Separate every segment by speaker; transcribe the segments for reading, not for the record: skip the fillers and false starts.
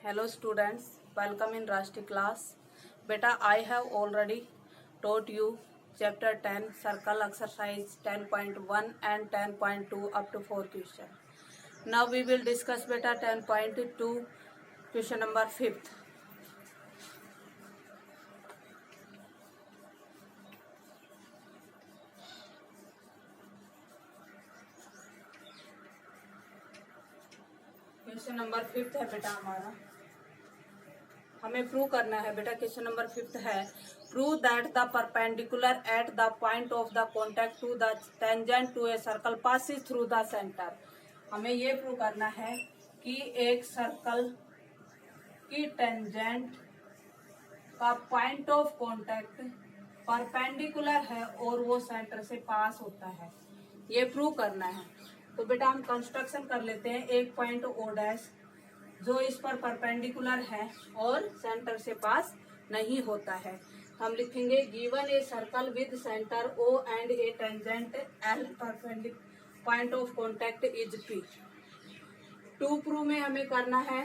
Speaker 1: Hello students, welcome in Rashti class. Beta, I have already taught you chapter 10 circle exercise 10.1 and 10.2 up to 4 question. Now we will discuss beta 10.2 question number 5th. Question number 5th है बेटा हमारा, हमें prove करना है बेटा। Question number 5th है prove that the perpendicular at the point of the contact to the tangent to a circle passes through the centre. हमें ये प्रूव करना है कि एक सर्कल की टेंजेंट का पॉइंट ऑफ कॉन्टेक्ट परपेंडिकुलर है और वो सेंटर से पास होता है, ये प्रूव करना है। तो बेटा हम कंस्ट्रक्शन कर लेते हैं। एक पॉइंट ओ डैश जो इस पर परपेंडिकुलर है और सेंटर से पास नहीं होता है, हम लिखेंगे given a circle with centre O and a tangent L perpendicular point of contact is P. To prove में हमें करना है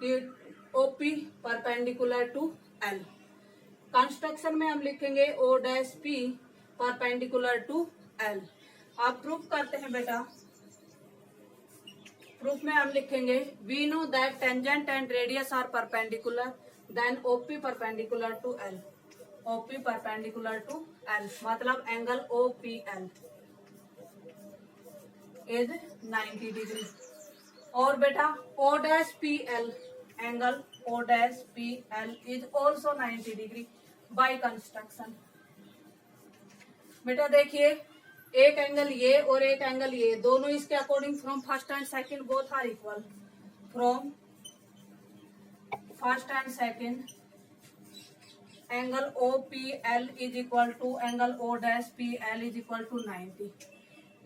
Speaker 1: कि OP perpendicular to L. Construction में हम लिखेंगे O dash P perpendicular to L. आप प्रूफ करते हैं बेटा। प्रूफ में हम लिखेंगे we know that tangent and radius are perpendicular then OP perpendicular to L. OP perpendicular to L मतलब angle O P L is 90 degree. और बेटा O dash P L angle O dash P L is also 90 degree by construction. बेटा देखिए एक angle ये और एक angle ये, दोनों इसके according from first and second both are equal. From first and second angle O P L is equal to angle O dash P L is equal to 90।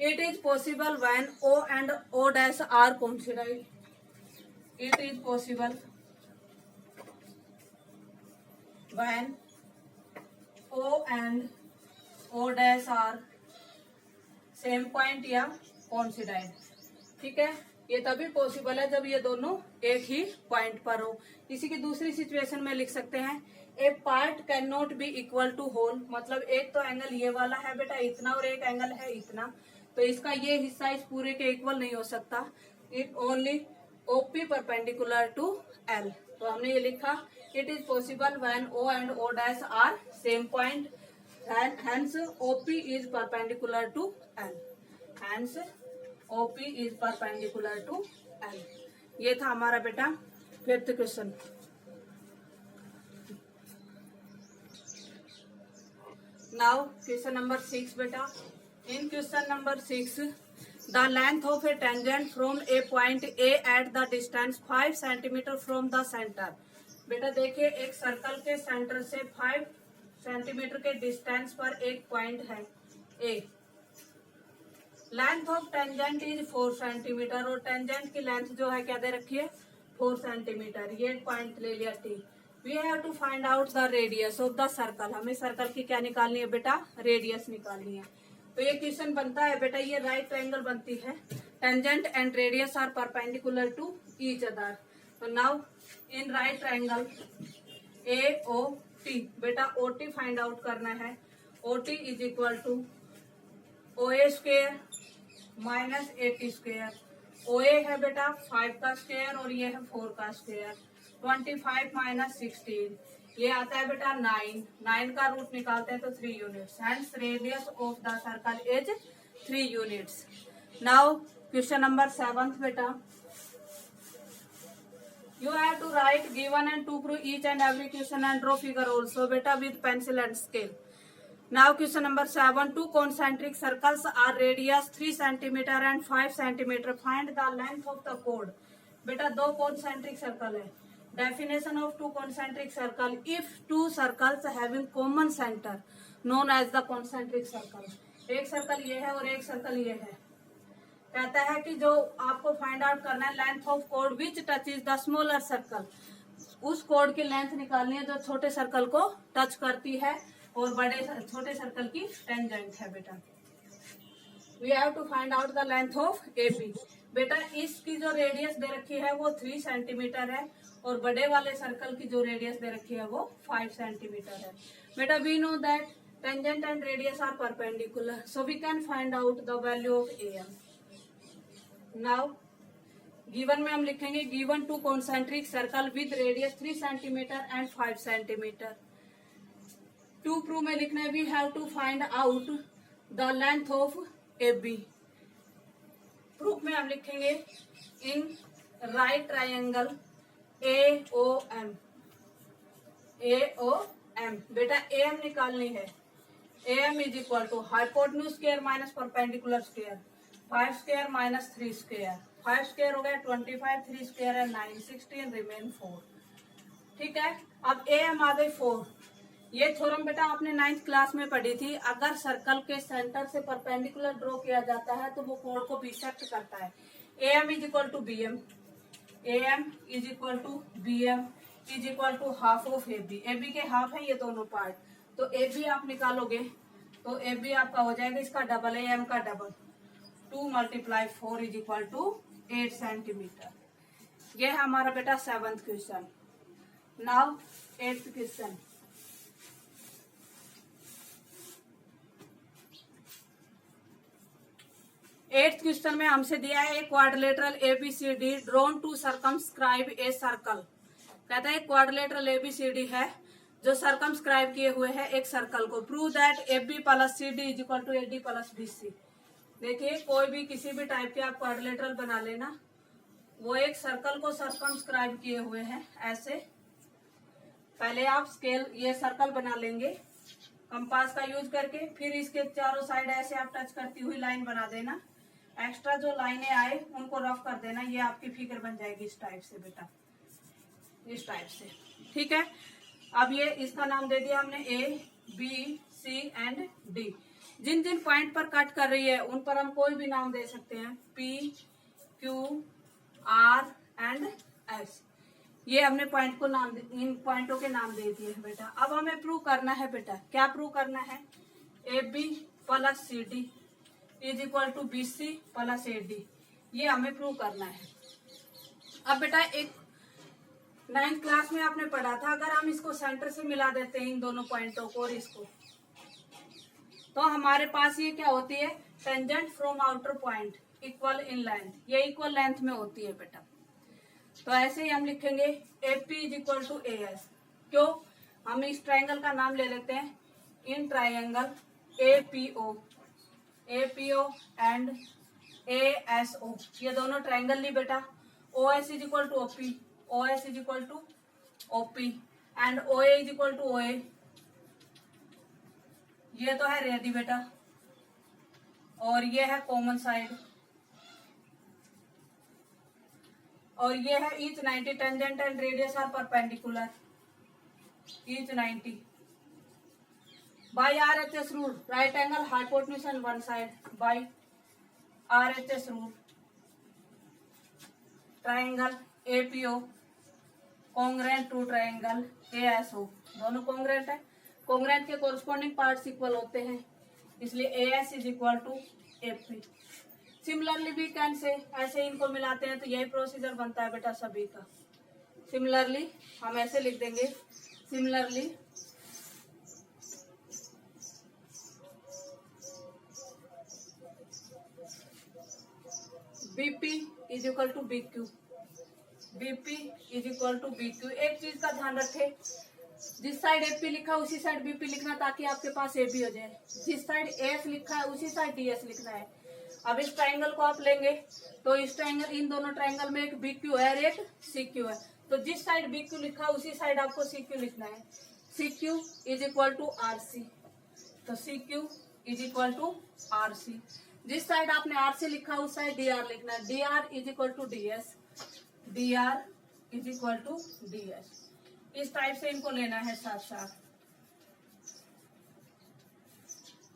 Speaker 1: It is possible when O and O dash are coincident. It is possible when O and O dash are same point या coincident. ठीक है, ये तभी possible है जब ये दोनों एक ही पॉइंट पर हो। इसी की दूसरी सिचुएशन में लिख सकते हैं a part can not be equal to whole, मतलब एक तो एंगल ये वाला है बेटा इतना और एक एंगल है इतना, तो इसका ये हिस्सा इस पूरे के इक्वल नहीं हो सकता। It only OP perpendicular to L. तो हमने ये लिखा it is possible when O and O dash are same point hence OP is perpendicular to L। hence OP is perpendicular to L। ये था हमारा बेटा 5th question. Now question number 6 बेटा। In question number 6 the length of a tangent from a point A at the distance 5 centimetre from the centre. बेटा देखिए एक circle के centre से 5 सेंटीमीटर के डिस्टेंस पर एक पॉइंट है A. Length of tangent is 4 centimetre और टेंजेंट की लेंथ जो है क्या दे रखी है 4 सेंटीमीटर। ये पॉइंट ले लिया T. We have to find out the radius of the circle. हमें सर्कल की क्या निकालनी है बेटा रेडियस निकालनी है। तो ये क्वेश्चन बनता है बेटा, ये राइट ट्रायंगल बनती है। Tangent and radius are perpendicular to each other. तो now in right triangle A O T, बेटा ओ टी फाइंड आउट करना है। O T is equal to O A square minus A T square. O A है बेटा 5 का square और ये है 4 का स्क्वेयर। 25 माइनस 16 ये आता है बेटा 9। 9 का रूट निकालते हैं तो 3 units. Hence radius of the circle is 3 units. Now question number 7 बेटा। You have to write given and to prove each and every question and draw figure also beta with pencil and scale. Now question number 7 two concentric circles are radius 3 centimeter and 5 centimeter. Find the length of the chord. बेटा दो concentric circle है। Definition of two concentric circle: if two circles having common center known as the concentric circle। एक circle ये है और एक circle ये है। कहता है कि जो आपको फाइंड आउट करना है length of code which touch is the smaller circle. उस कोड की लेंथ निकालनी है जो छोटे सर्कल को टच करती है और बड़े छोटे सर्कल की टेंजेंट है बेटा। We have to find out the length of AP. बेटा इसकी जो रेडियस दे रखी है वो 3 सेंटीमीटर है और बड़े वाले सर्कल की जो रेडियस दे रखी है वो 5 सेंटीमीटर है। बेटा we know that tangent and radius are perpendicular, so we can find out the value of AM। Now given में हम लिखेंगे given two concentric circle with radius 3 centimetre and 5 centimetre. To prove में लिखना है we have to find out the length of AB। Proof में हम लिखेंगे in right triangle AOM। बेटा AM निकालनी है। AM is equal to hypotenuse square minus perpendicular square, 5 square minus 3 square, 5 square हो गया 25, 3 स्क्वायर है 9, 16 रिमेन 4। ठीक है, अब AM आ गई 4। ये थ्योरम बेटा आपने 9th क्लास में पढ़ी थी। अगर सर्कल के सेंटर से परपेंडिकुलर ड्रॉ किया जाता है तो वो कोण को बिसेक्ट करता है। AM is equal to BM, AM is equal to BM is equal to half of AB। AB के हाफ है ये दोनों पार्ट, तो AB आप निकालोगे तो AB आपका हो जाएगा इसका डबल AM का double, 2 × 4 is equal to 8 centimetre. ये है हमारा बेटा 7th question. Now 8th question. Eighth question में हमसे दिया है quadrilateral ABCD drawn to circumscribe a circle. कहता है क्वाड्रिलेटरल ABCD है जो सर्कमस्क्राइब किए हुए है एक सर्कल को। Prove that AB + CD is equal to AD + BC। देखिए कोई भी किसी भी टाइप के आप क्वाड्रिलेटरल बना लेना, वो एक सर्कल को सर्कमस्क्राइब किए हुए है। ऐसे पहले आप स्केल ये सर्कल बना लेंगे कंपास का यूज करके, फिर इसके चारों साइड ऐसे आप टच करती हुई लाइन बना देना। एक्स्ट्रा जो लाइनें आए उनको रफ कर देना। ये आपकी फिगर बन जाएगी इस टाइप से बेटा, इस टाइप से। ठीक है, अब ये इसका नाम दे दिया हमने A, B, C and D। जिन जिन पॉइंट पर कट कर रही है उन पर हम कोई भी नाम दे सकते हैं, P, Q, R and S। ये हमने पॉइंट को नाम, इन पॉइंटों के नाम दे दिए बेटा। अब हमें प्रूव करना है बेटा, क्या प्रूव करना है? AB + CD is equal to BC + AD। ये हमें प्रूव करना है। अब बेटा एक 9th क्लास में आपने पढ़ा था, अगर हम इसको सेंटर से मिला देते हैं इन दोनों पॉइंटों को और इसको, तो हमारे पास ये क्या होती है? Tangent from outer point equal in length. ये इक्वल लेंथ में होती है बेटा। तो ऐसे ही हम लिखेंगे AP is equal to AS। क्यों? हम इस ट्राइंगल का नाम ले लेते हैं in triangle APO and ASO। ये दोनों ट्राइंगल ली बेटा। OS is equal to OP, OS is equal to OP and OA is equal to OA। ये तो है रेडी बेटा, और ये है कॉमन साइड, और ये है each 90 tangent and radius are perpendicular, each 90 by RHS rule. Right angle hypotenuse on one side by RHS rule. Triangle APO congruent to triangle ASO। दोनों कॉन्ग्रेंट है, कॉन्ग्रेंट के कोरस्पॉन्डिंग पार्ट्स इक्वल होते हैं, इसलिए AS is equal to AP। Similarly we can say, ऐसे इनको मिलाते हैं तो यही प्रोसीजर बनता है बेटा सभी का। सिमिलरली हम ऐसे लिख देंगे, similarly BP is equal to BQ, BP is equal to BQ। एक चीज का ध्यान रखें, जिस साइड AP लिखा है उसी साइड BP लिखना, ताकि आपके पास AB हो जाए। जिस साइड AS लिखा है उसी साइड DS लिखना है। अब इस ट्राइंगल को आप लेंगे तो इस ट्राइंगल, इन दोनों ट्राइंगल में एक BQ है और एक CQ है, तो जिस साइड BQ लिखा है उसी साइड आपको CQ लिखना है। CQ is equal to RC, तो CQ is equal to RC। जिस साइड आपने RC लिखा है उस साइड DR लिखना है। DR is equal to DS, DR is equal to DS। इस टाइप से इनको लेना है साथ साथ।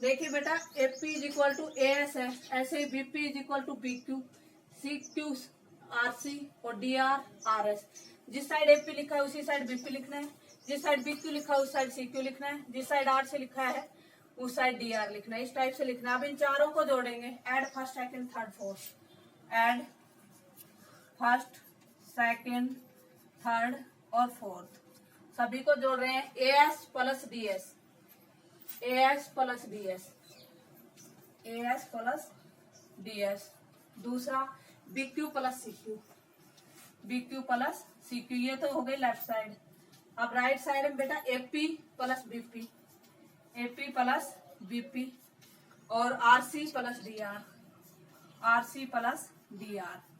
Speaker 1: देखिए बेटा AP is equal to AS है, ऐसे ही BP is equal to BQ, CQ RC और DR RS। जिस साइड AP लिखा है उसी साइड BP लिखना है, जिस साइड BQ लिखा है उस साइड CQ लिखना है, जिस साइड RC लिखा है उस साइड DR लिखना है। इस टाइप से लिखना है। अब इन चारों को जोड़ेंगे, add first second third fourth, add first, second, third और फोर्थ सभी को जोड़ रहे हैं। A S plus D S, A S plus D S, A S plus D S. दूसरा B Q plus C Q, B Q plus C Q. ये तो हो गई लेफ्ट साइड। अब राइट साइड में बेटा AP plus BP, AP plus BP और RC plus D R, RC plus D R.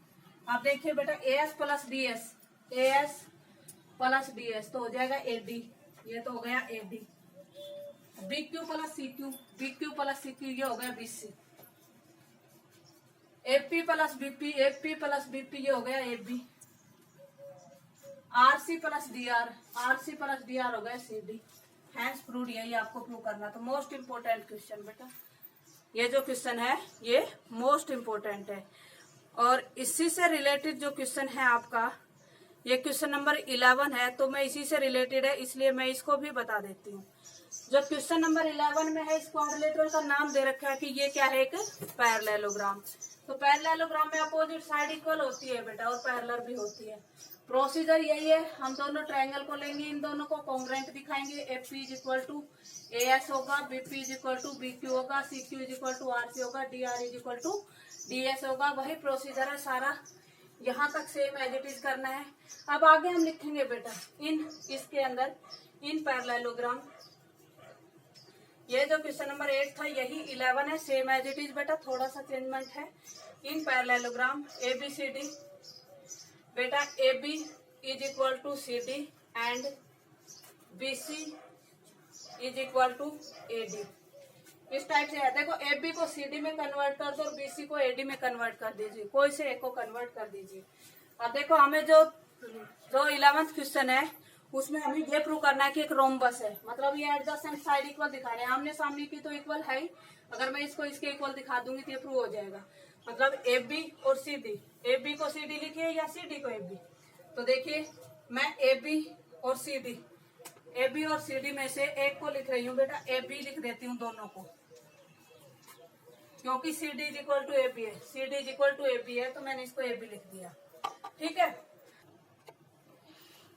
Speaker 1: अब देखिए बेटा A S plus D S, A S plus D S तो हो जाएगा एडी, ये तो हो गया AD. B Q plus C Q, B Q plus C Q ये हो गया BC. AP plus BP, AP plus BP ये हो गया AB. RC plus D R, RC plus D R हो गया सीडी। हैंस प्रूव, यही आपको प्रूव करना। तो मोस्ट इंपोर्टेंट क्वेश्चन बेटा, ये जो क्वेश्चन है ये मोस्ट इंपोर्टेंट है। और इसी से रिलेटेड जो क्वेश्चन है आपका, ये क्वेश्चन नंबर 11 है, तो मैं इसी से रिलेटेड है इसलिए मैं इसको भी बता देती हूँ। जो क्वेश्चन नंबर 11 में है, इस क्वाड्रिलेटरल का नाम दे रखा है कि ये क्या है, एक पैरेललोग्राम। तो पैरेललोग्राम में अपोजिट साइड इक्वल होती है बेटा और पैरेलल भी होती है। प्रोसीजर यही है, हम दोनों ट्रायंगल को लेंगे, इन दोनों को कॉन्ग्रुएंट दिखाएंगे। AP is equal to A S होगा, BP is equal to B Q होगा, C Q is equal to R C होगा, D R is equal to D S होगा। वही प्रोसीजर है सारा, यहाँ तक सेम एज इट इज करना है। अब आगे हम लिखेंगे बेटा इन, इसके अंदर इन पैरेललोग्राम। ये जो क्वेश्चन नंबर 8 था यही 11 है, सेम एज इट इज बेटा, थोड़ा सा चेंजमेंट है। In parallelogram A B C D बेटा, A B is equal to C D and B C is equal to A D. इस टाइप से है। देखो ए बी को सी डी में कन्वर्ट कर दो और बी सी को ए डी में कन्वर्ट कर दीजिए, कोई से एक को कन्वर्ट कर दीजिए। अब देखो हमें जो 11th क्वेश्चन है उसमें हमें ये प्रूव करना है कि एक रोम्बस है, मतलब ये एडजेसेंट साइड इक्वल दिखा रहे हैं। आमने सामने की तो इक्वल है ही, अगर मैं इसको इसके इक्वल दिखा दूंगी तो ये प्रूव हो जाएगा। मतलब ए बी और सी डी, ए बी को सी डी लिखिए या सी डी को ए बी। तो देखिए मैं ए बी और सी डी, ए बी और सी डी में से एक को लिख रही हूँ बेटा, ए बी लिख देती हूँ दोनों को, क्योंकि C D is equal to A B है, C D is equal to A B है तो मैंने इसको ए बी लिख दिया। ठीक है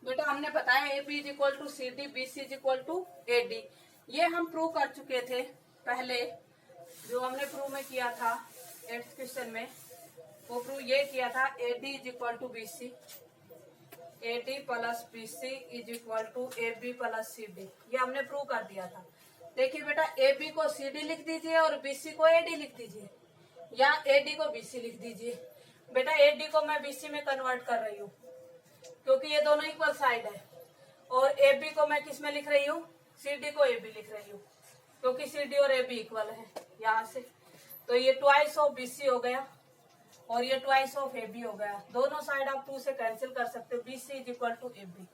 Speaker 1: बेटा, हमने बताया A B is equal to C D, B C is equal to A D. ये हम प्रूव कर चुके थे पहले, जो हमने प्रूव में किया था 8th क्वेश्चन में, वो प्रूव ये किया था A D is equal to B C, A D plus B C is equal to A B plus C D. ये हमने प्रूव कर दिया था। देखिए बेटा, ए बी को सी डी लिख दीजिए और बी सी को ए डी लिख दीजिए, या ए डी को बी सी लिख दीजिए। बेटा ए डी को मैं बी सी में कन्वर्ट कर रही हूँ क्योंकि ये दोनों इक्वल साइड है, और ए बी को मैं किस में लिख रही हूँ, सी डी को ए बी लिख रही हूँ क्योंकि सी डी और ए बी इक्वल है यहाँ से। तो ये ट्वाइस ऑफ बी सी हो गया और ये ट्वाइस ऑफ ए बी हो गया। दोनों साइड आप 2 से कैंसिल कर सकते हो, B C is equal to A B.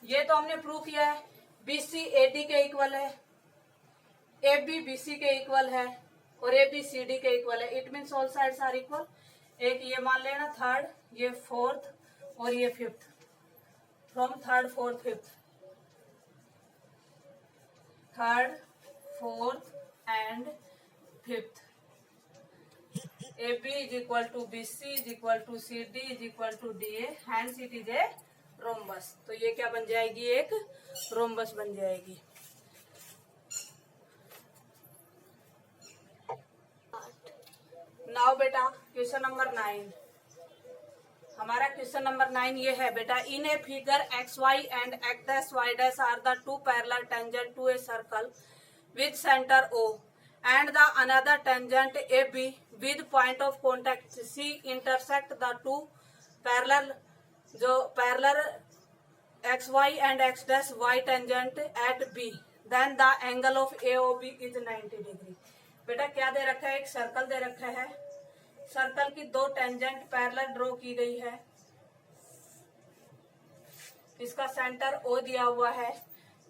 Speaker 1: ये तो हमने प्रूव किया है, बी सी ए डी के इक्वल है, ए बी बी सी के इक्वल है और ए बी सी डी के इक्वल है। It means all sides are equal. एक ये मान लेना थर्ड, ये फोर्थ और ये fifth, from third fourth fifth, third fourth and fifth. A B is equal to B C is equal to C D is equal to D A, hence it is a rhombus. तो ये क्या बन जाएगी, एक rhombus बन जाएगी। Now बेटा question number 9, हमारा क्वेश्चन नंबर 9 ये है बेटा, in a figure X Y and X dash Y dash are the 2 parallel tangent to a circle with centre O and the another tangent AB with point of contact C intersect the 2 parallel XY and X dash Y tangent at B, then the angle of AOB is 90 degree। बेटा क्या दे रखा है, एक circle दे रखा है, circle की 2 tangent parallel draw की गई है, इसका सेंटर O दिया हुआ है,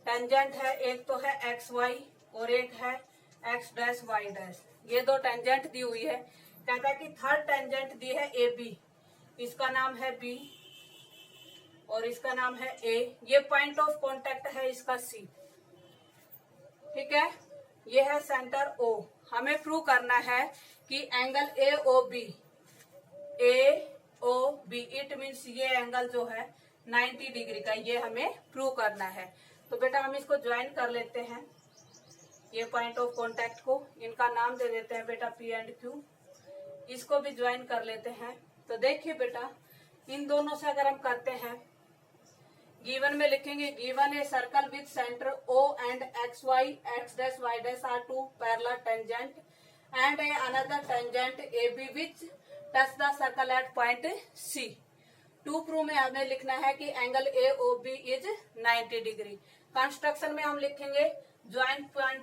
Speaker 1: टेंजेंट है एक तो है XY और एक है एक्स डैश वाई डैश। ये 2 टेंजेंट दी हुई है। कहता है कि थर्ड टेंजेंट दी है ए बी, इसका नाम है बी और इसका नाम है ए। ये पॉइंट ऑफ कांटेक्ट है इसका सी। ठीक है, ये है सेंटर ओ। हमें प्रूव करना है कि angle A O B, it means ये एंगल जो है 90 डिग्री का, ये हमें प्रूव करना है। तो बेटा हम इसको ज्वाइन कर लेते हैं, ये पॉइंट ऑफ कॉन्टैक्ट को, इनका नाम दे देते हैं बेटा पी एंड क्यू, इसको भी ज्वाइन कर लेते हैं। तो देखिए बेटा इन दोनों से अगर हम करते हैं, गिवन में लिखेंगे given a circle with centre O and X Y, X dash Y dash are two parallel tangent and a another tangent A B which touch the circle at point C। To prove में हमें लिखना है कि angle AOB is 90 degree. Construction में हम लिखेंगे joint point